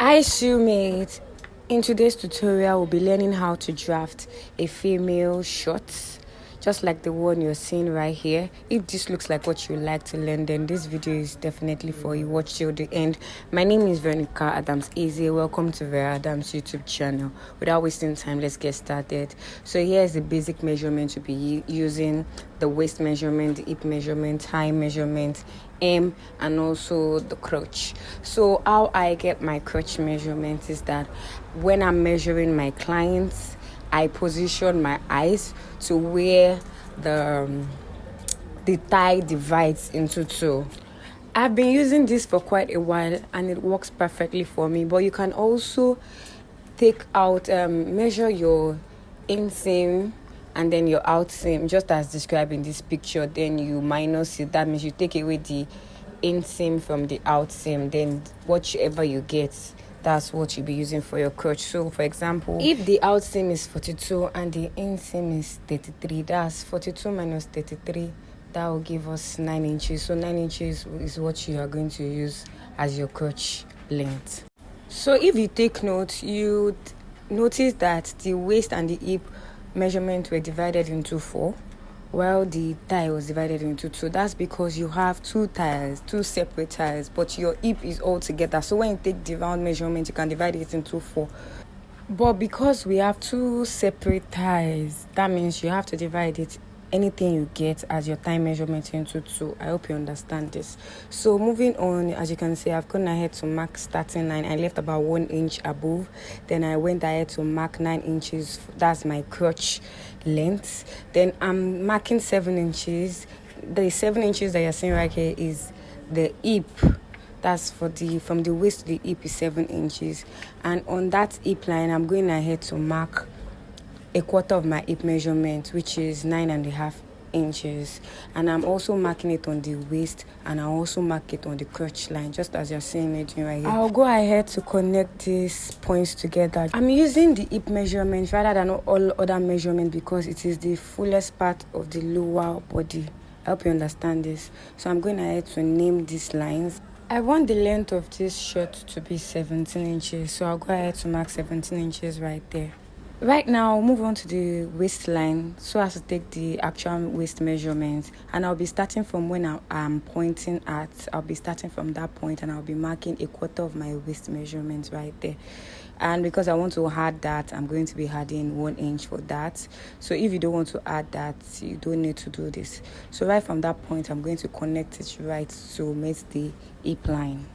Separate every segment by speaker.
Speaker 1: Hi Shoemate! In today's tutorial, we'll be learning how to draft a female short, just like the one you're seeing right here. If this looks like what you like to learn, then this video is definitely for you. Watch till the end. My name is Veronica Adams Easy. Welcome to Vera Adams YouTube channel. Without wasting time, let's get started. So here's the basic measurement to be using: the waist measurement, the hip measurement, high measurement, and also the crotch. So how I get my crotch measurement is that when I'm measuring my clients, I position my eyes to where the thigh divides into two. I've been using this for quite a while and it works perfectly for me, but you can also measure your inseam and then your outseam, just as described in this picture. Then you minus it. That means you take away the inseam from the outseam. Then whichever you get, that's what you'll be using for your crotch. So for example, if the outseam is 42 and the inseam is 33, that's 42 minus 33. That will give us 9 inches. So 9 inches is what you are going to use as your crotch length. So if you take note, you notice that the waist and the hip measurement were divided into 4, while the thigh was divided into 2. That's because you have two separate thighs, but your hip is all together. So when you take the round measurement, you can divide it into 4. But because we have two separate thighs, that means you have to divide it, anything you get as your thigh measurement, into 2. I hope you understand this. So moving on, as you can see, I've gone ahead to mark starting line. I left about 1 inch above. Then I went ahead to mark 9 inches. That's my crotch length. Then I'm marking 7 inches. The 7 inches that you're seeing right here is the hip. That's from the waist to the hip is 7 inches. And on that hip line, I'm going ahead to mark a quarter of my hip measurement, which is 9.5 inches. And I'm also marking it on the waist, and I also mark it on the crotch line, just as you're seeing it right here. I'll go ahead to connect these points together. I'm using the hip measurement rather than all other measurements because it is the fullest part of the lower body. I hope you understand this. So I'm going ahead to name these lines. I want the length of this shirt to be 17 inches, so I'll go ahead to mark 17 inches right there. Right now, I'll move on to the waistline so as to take the actual waist measurement. And I'll be starting from when I'm pointing at. I'll be starting from that point and I'll be marking a quarter of my waist measurement right there. And because I want to add that, I'm going to be adding 1 inch for that. So if you don't want to add that, you don't need to do this. So right from that point, I'm going to connect it right to meet the hip line.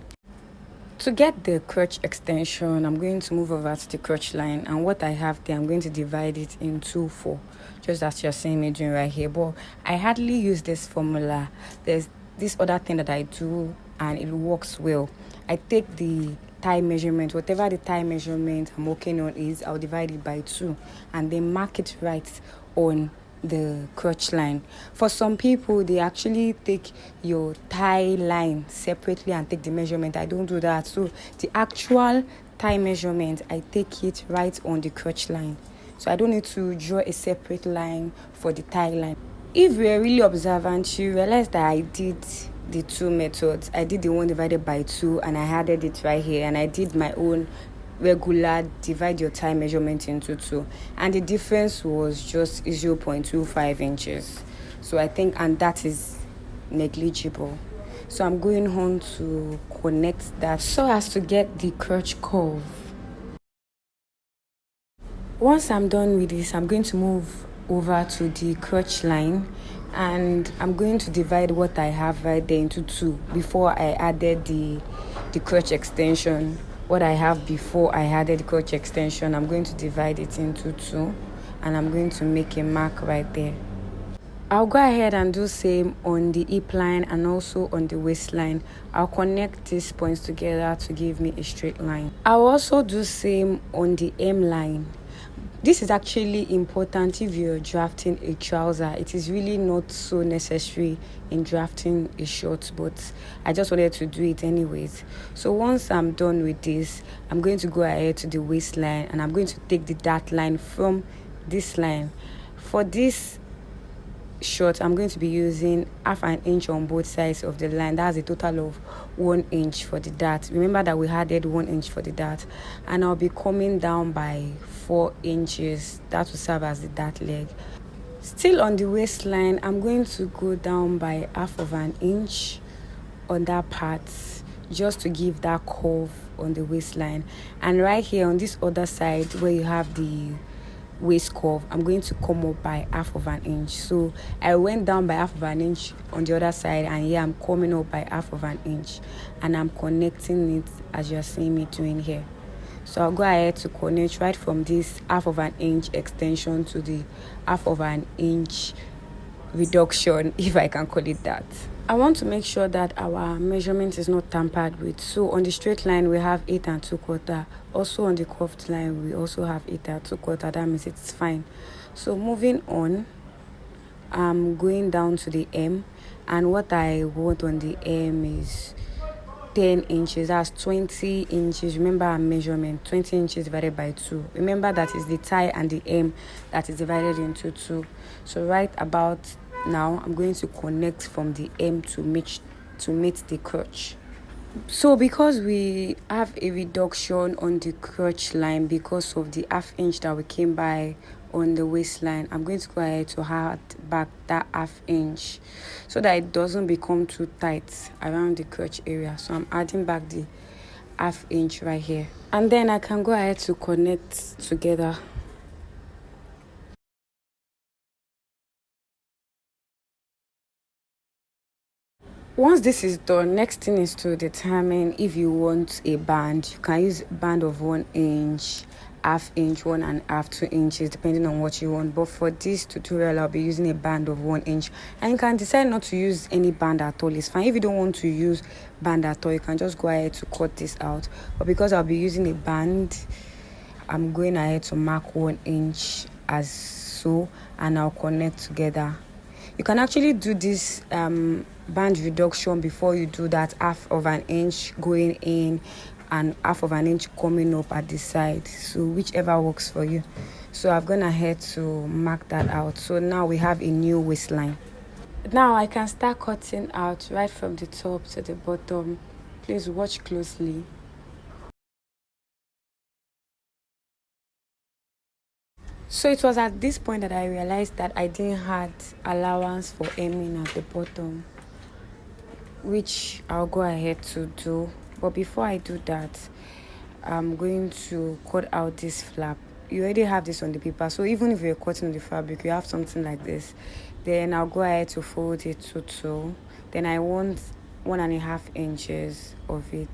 Speaker 1: To get the crotch extension, I'm going to move over to the crotch line, and what I have there, I'm going to divide it into 4, just as you're seeing me doing right here. But I hardly use this formula. There's this other thing that I do, and it works well. I take the thigh measurement, whatever the thigh measurement I'm working on is, I'll divide it by 2, and then mark it right on the crotch line. For some people, they actually take your thigh line separately and take the measurement. I don't do that. So the actual thigh measurement, I take it right on the crotch line. So I don't need to draw a separate line for the thigh line. If you're really observant, you realize that I did the 2 methods. I did the one divided by 2 and I added it right here, and I did my own regular divide your thigh measurement into 2, and the difference was just 0.25 inches. So I think, and that is negligible. So I'm going on to connect that so as to get the crotch curve. Once I'm done with this, I'm going to move over to the crotch line, and I'm going to divide what I have right there into 2 before I added the crotch extension. What I have before I added the crotch extension, I'm going to divide it into 2, and I'm going to make a mark right there. I'll go ahead and do same on the hip line and also on the waistline. I'll connect these points together to give me a straight line. I'll also do same on the hem line. This is actually important if you're drafting a trouser. It is really not so necessary in drafting a short, but I just wanted to do it anyways. So once I'm done with this, I'm going to go ahead to the waistline, and I'm going to take the dart line from this line. For this short, I'm going to be using half an inch on both sides of the line. That's a total of 1 inch for the dart. Remember that we added 1 inch for the dart, and I'll be coming down by 4 inches. That will serve as the dart leg. Still on the waistline, I'm going to go down by half of an inch on that part, just to give that curve on the waistline. And right here on this other side where you have the waist curve, I'm going to come up by half of an inch. So I went down by half of an inch on the other side, and here I'm coming up by half of an inch, and I'm connecting it as you're seeing me doing here. So I'll go ahead to connect right from this half of an inch extension to the half of an inch reduction, if I can call it that. I want to make sure that our measurement is not tampered with. So on the straight line we have 8 2/4. Also on the curved line we also have 8 2/4. That means it's fine. So moving on, I'm going down to the M, and what I want on the M is 10 inches. That's 20 inches. Remember our measurement, 20 inches divided by 2. Remember that is the tie and the M that is divided into 2. So right about now I'm going to connect from the M to meet the crotch. So because we have a reduction on the crotch line because of the half inch that we came by on the waistline, I'm going to go ahead to add back that half inch so that it doesn't become too tight around the crotch area. So I'm adding back the half inch right here, and then I can go ahead to connect together. Once this is done, next thing is to determine if you want a band. You can use a band of 1 inch, half inch, 1.5, 2 inches, depending on what you want. But for this tutorial, I'll be using a band of 1 inch. And you can decide not to use any band at all. It's fine. If you don't want to use band at all, you can just go ahead to cut this out. But because I'll be using a band, I'm going ahead to mark 1 inch as so, and I'll connect together. You can actually do this band reduction before you do that half of an inch going in and half of an inch coming up at the side. So whichever works for you. So I've gone ahead to mark that out. So now we have a new waistline. Now I can start cutting out right from the top to the bottom. Please watch closely. So it was at this point that I realized that I didn't have allowance for hemming at the bottom, which I'll go ahead to do. But before I do that, I'm going to cut out this flap. You already have this on the paper, so even if you're cutting the fabric, you have something like this. Then I'll go ahead to fold it to 2. Then I want 1.5 inches of it.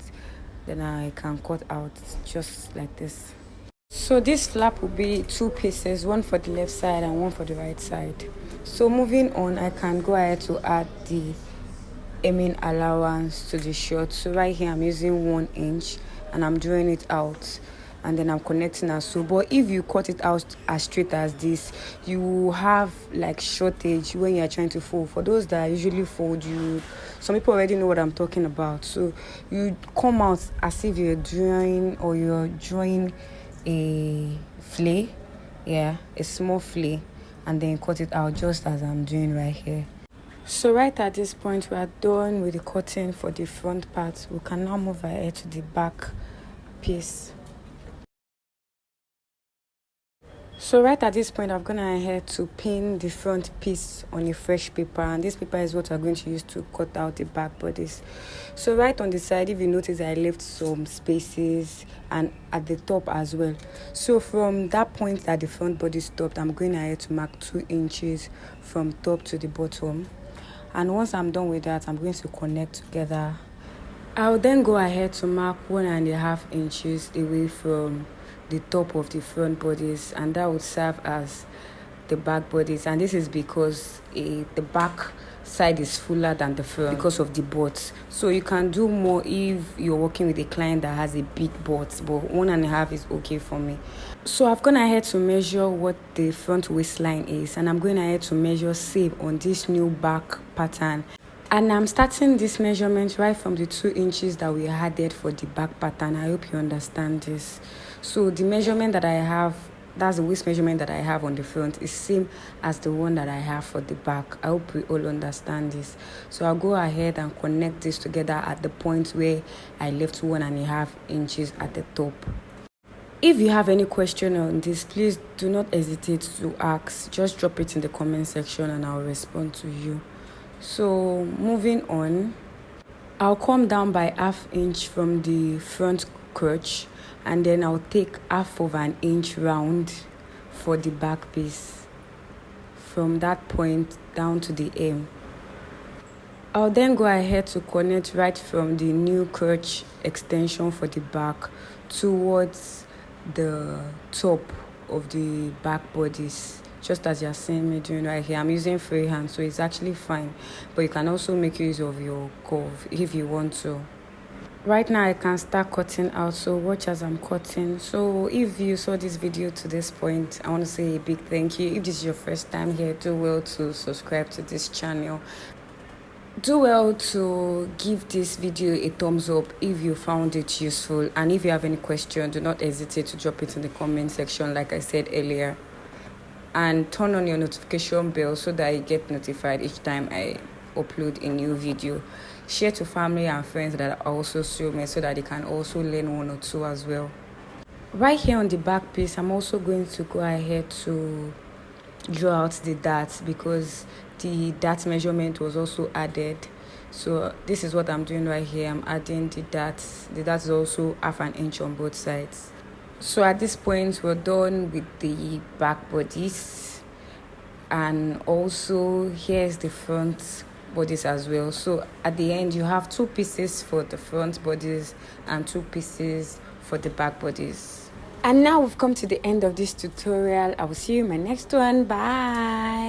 Speaker 1: Then I can cut out just like this. So this flap will be 2 pieces, one for the left side and one for the right side. So moving on, I can go ahead to add the hemming allowance to the short. So right here I'm using 1 inch and I'm drawing it out, and then I'm connecting as so. But if you cut it out as straight as this, you have like shortage when you're trying to fold. For those that usually fold, some people already know what I'm talking about. So you come out as if you're drawing a flay, a small flay, and then cut it out just as I'm doing right here. So right at this point we are done with the cutting for the front part. We can now move ahead to the back piece. So right at this point, I've gone ahead to pin the front piece on a fresh paper, and this paper is what I'm going to use to cut out the back bodies. So right on the side, if you notice, I left some spaces, and at the top as well. So from that point that the front body stopped, I'm going ahead to mark 2 inches from top to the bottom. And once I'm done with that, I'm going to connect together. I'll then go ahead to mark 1.5 inches away from the top of the front bodies, and that would serve as the back bodies. And this is because the back side is fuller than the front because of the butt. So you can do more if you're working with a client that has a big butt, but 1.5 is okay for me. So I've gone ahead to measure what the front waistline is, and I'm going ahead to measure same on this new back pattern. And I'm starting this measurement right from the 2 inches that we added for the back pattern. I hope you understand this. So the measurement that I have that's the waist measurement that I have on the front is same as the one that I have for the back. I hope we all understand this. So I'll go ahead and connect this together at the point where I left 1.5 inches at the top. If you have any question on this, please do not hesitate to ask. Just drop it in the comment section and I'll respond to you. So moving on, I'll come down by 1/2 inch from the front crotch, and then I'll take 1/2 inch round for the back piece from that point down to the hem. I'll then go ahead to connect right from the new crotch extension for the back towards the top of the back bodice, just as you're seeing me doing right here. I'm using freehand, so it's actually fine, but you can also make use of your curve if you want to. Right now I can start cutting out, so watch as I'm cutting. So if you saw this video to this point, I want to say a big thank you. If this is your first time here, do well to subscribe to this channel. Do well to give this video a thumbs up if you found it useful, and if you have any question, do not hesitate to drop it in the comment section like I said earlier, and turn on your notification bell so that you get notified each time I upload a new video. Share to family and friends that are also sewing so that they can also learn one or two as well. Right here on the back piece, I'm also going to go ahead to draw out the dart because the dart measurement was also added. So this is what I'm doing right here. I'm adding the dart. The dart is also 1/2 inch on both sides. So at this point, we're done with the back bodies, and also here's the front bodies as well. So at the end, you have 2 pieces for the front bodies and 2 pieces for the back bodies. And now we've come to the end of this tutorial. I will see you in my next one. Bye.